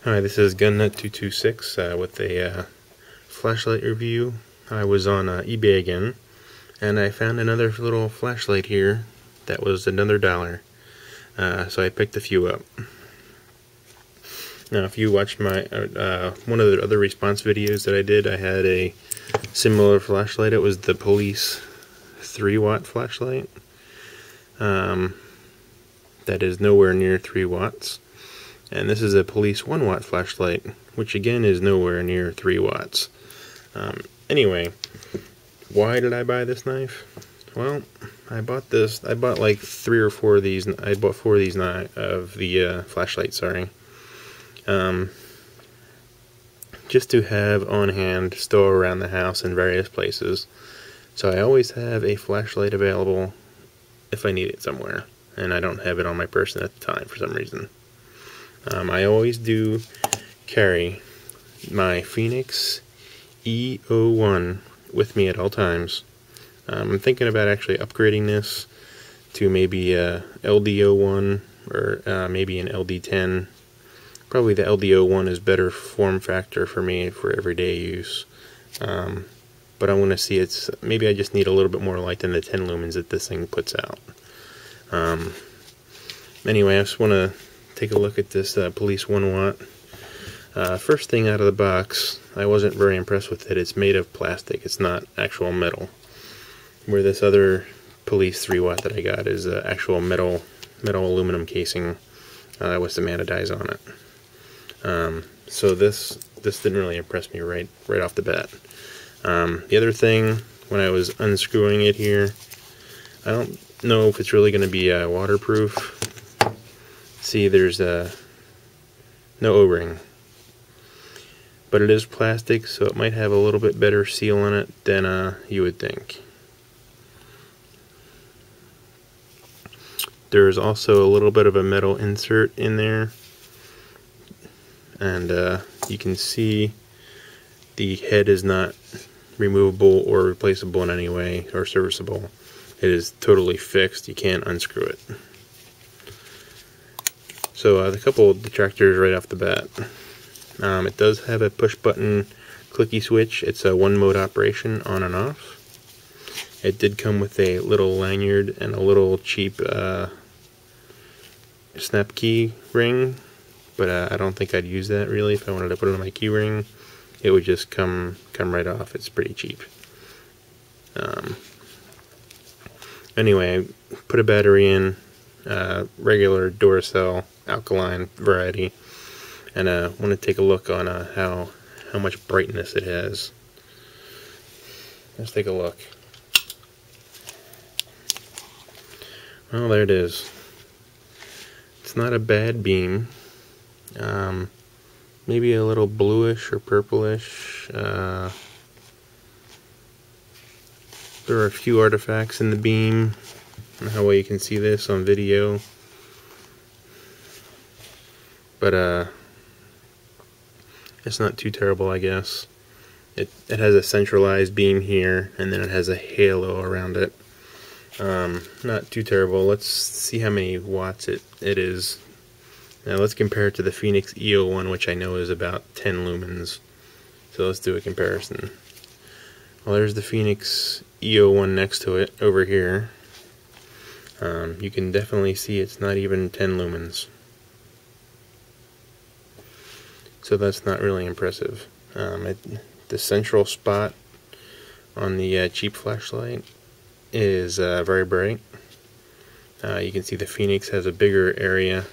Hi, this is GunNut226 with a flashlight review. I was on eBay again, and I found another little flashlight here that was another $1. So I picked a few up. Now, if you watched my one of the other response videos that I did, I had a similar flashlight. It was the Police 3-watt flashlight. That is nowhere near 3 watts. And this is a Police 1-watt flashlight, which again is nowhere near 3 watts. Anyway, why did I buy this knife? Well, I bought like 3 or 4 of these. I bought 4 of these of the flashlights, sorry. Just to have on hand, store around the house in various places. So I always have a flashlight available if I need it somewhere, and I don't have it on my person at the time for some reason. I always do carry my Fenix E01 with me at all times. I'm thinking about actually upgrading this to maybe a LD01 or maybe an LD10. Probably the LD01 is better form factor for me for everyday use. But I want to see maybe I just need a little bit more light than the 10 lumens that this thing puts out. Anyway, I just want to take a look at this Police 1-watt. First thing out of the box, I wasn't very impressed with it. It's made of plastic, it's not actual metal. Where this other Police 3-watt that I got is actual metal aluminum casing with some anodize on it. So this didn't really impress me right off the bat. The other thing, when I was unscrewing it here, I don't know if it's really going to be waterproof. See, there's no O-ring, but it is plastic, so it might have a little bit better seal on it than you would think. There's also a little bit of a metal insert in there, and you can see the head is not removable or replaceable in any way, or serviceable. It is totally fixed. You can't unscrew it. So a couple of detractors right off the bat. It does have a push button clicky switch. It's a 1-mode operation, on and off. It did come with a little lanyard and a little cheap snap key ring, but I don't think I'd use that really. If I wanted to put it on my key ring, it would just come right off. It's pretty cheap. Anyway, I put a battery in, regular Duracell alkaline variety, and I want to take a look on how much brightness it has. Let's take a look. Well, there it is. It's not a bad beam. Maybe a little bluish or purplish. There are a few artifacts in the beam. I don't know how well you can see this on video, but it's not too terrible, I guess. It has a centralized beam here, and then it has a halo around it. Not too terrible. Let's see how many watts it is. Now let's compare it to the Fenix E01, which I know is about 10 lumens. So let's do a comparison. Well, there's the Fenix E01 next to it over here. You can definitely see it's not even 10 lumens. So that's not really impressive. The central spot on the cheap flashlight is very bright. You can see the Fenix has a bigger area.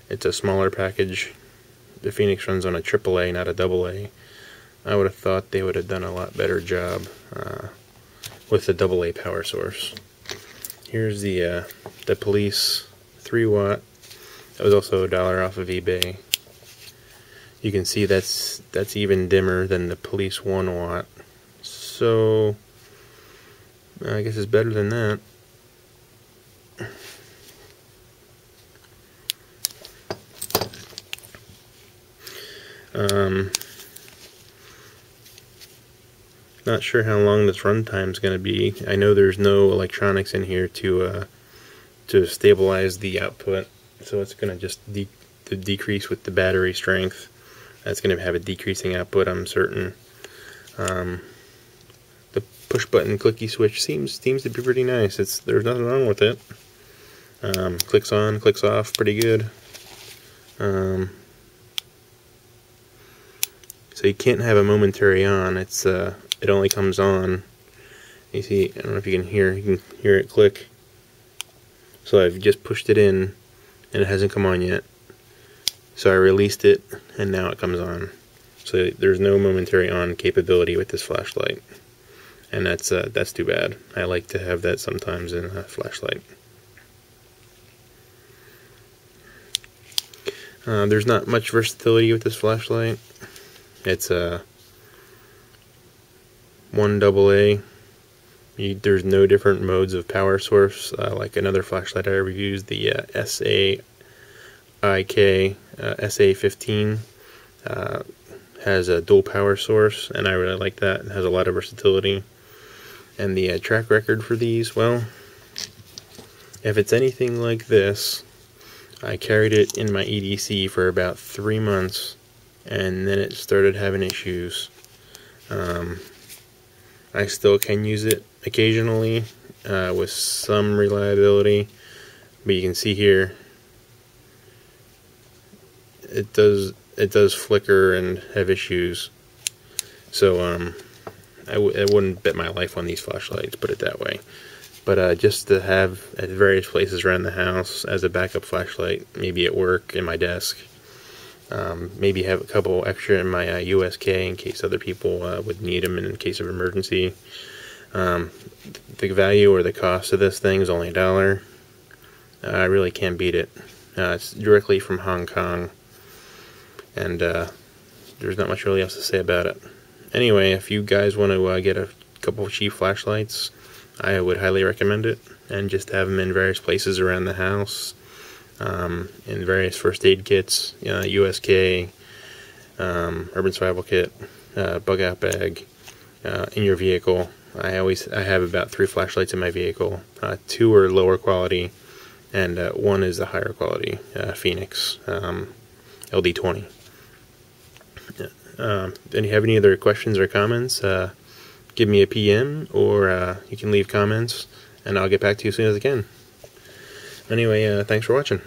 It's a smaller package. The Fenix runs on a AAA, not a AA. I would have thought they would have done a lot better job with the AA power source. Here's the Police 3-watt. That was also $1 off of eBay. You can see that's even dimmer than the Police 1-watt. So I guess it's better than that. Not sure how long this runtime is going to be. I know there's no electronics in here to stabilize the output, so it's going to just the decrease with the battery strength. That's going to have a decreasing output, I'm certain. The push button clicky switch seems to be pretty nice. There's nothing wrong with it. Clicks on, clicks off, pretty good. So you can't have a momentary on. It only comes on. You see, I don't know if you can hear it click. So I've just pushed it in, and it hasn't come on yet. So I released it, and now it comes on. So there's no momentary on capability with this flashlight, and that's too bad. I like to have that sometimes in a flashlight. There's not much versatility with this flashlight. It's a 1 AA. There's no different modes of power source like another flashlight I ever used, the SAIK SA15 has a dual power source, and I really like that. It has a lot of versatility. And the track record for these, well, if it's anything like this, I carried it in my EDC for about 3 months, and then it started having issues. I still can use it occasionally with some reliability, but you can see here it does flicker and have issues. So I wouldn't bet my life on these flashlights, put it that way. But just to have at various places around the house as a backup flashlight, maybe at work, in my desk, maybe have a couple extra in my USK in case other people would need them in case of emergency. The value or the cost of this thing is only $1. I really can't beat it. It's directly from Hong Kong, and there's not much really else to say about it. Anyway, if you guys want to get a couple of cheap flashlights, I would highly recommend it, and just have them in various places around the house, in various first aid kits, USK, Urban Survival Kit, bug out bag, in your vehicle. I have about 3 flashlights in my vehicle. 2 are lower quality, and 1 is the higher quality, Fenix LD20. And you have any other questions or comments, give me a PM, or you can leave comments, and I'll get back to you as soon as I can. Anyway, thanks for watching.